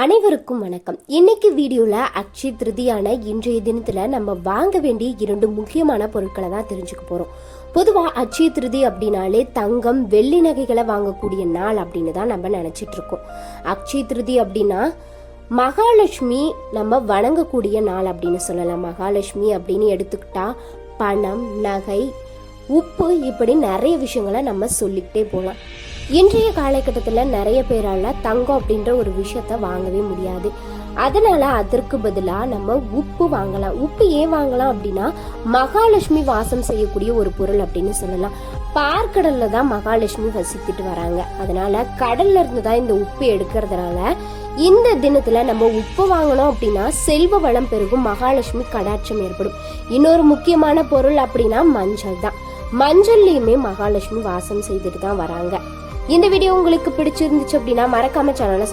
அனைவருக்கும் வணக்கம். இன்னைக்கு வீடியோல அக்ஷய திருதியான இன்றைய தினத்துல நம்ம வாங்க வேண்டிய 2 முக்கியமான பொருட்களை தான் தெரிஞ்சுக்க போறோம். பொதுவா அக்ஷய திருதி அப்படின்னாலே தங்கம் வெள்ளி நகைகளை வாங்கக்கூடிய நாள் அப்படின்னு தான் நம்ம நினைச்சிட்டு இருக்கோம். அக்ஷய திருதி அப்படின்னா மகாலட்சுமி நம்ம வணங்கக்கூடிய நாள் அப்படின்னு சொல்லலாம். மகாலட்சுமி அப்படின்னு எடுத்துக்கிட்டா பணம், நகை, உப்பு, இப்படி நிறைய விஷயங்களை நம்ம சொல்லிக்கிட்டே போகலாம். இன்றைய காலகட்டத்தில் நிறைய பேரால தங்கம் அப்படின்ற ஒரு விஷயத்த வாங்கவே முடியாது. அதனால அதற்கு பதிலாக நம்ம உப்பு வாங்கலாம். உப்பு ஏன் வாங்கலாம் அப்படின்னா மகாலட்சுமி வாசம் செய்யக்கூடிய ஒரு பொருள் அப்படின்னு சொல்லலாம். பார்க்கடல்ல தான் மகாலட்சுமி வசித்துட்டு வராங்க. அதனால கடல்ல இருந்து தான் இந்த உப்பு எடுக்கிறதுனால இந்த தினத்துல நம்ம உப்பு வாங்கணும் அப்படின்னா செல்வ வளம் பெருகும், மகாலட்சுமி கடாட்சம் ஏற்படும். இன்னொரு முக்கியமான பொருள் அப்படின்னா மஞ்சள் தான். மஞ்சள்லயுமே மகாலட்சுமி வாசம் செய்துட்டு தான் வராங்க. இந்த வீடியோ உங்களுக்கு பிடிச்சிருந்துச்சு அப்படின்னா மறக்காம சேனலை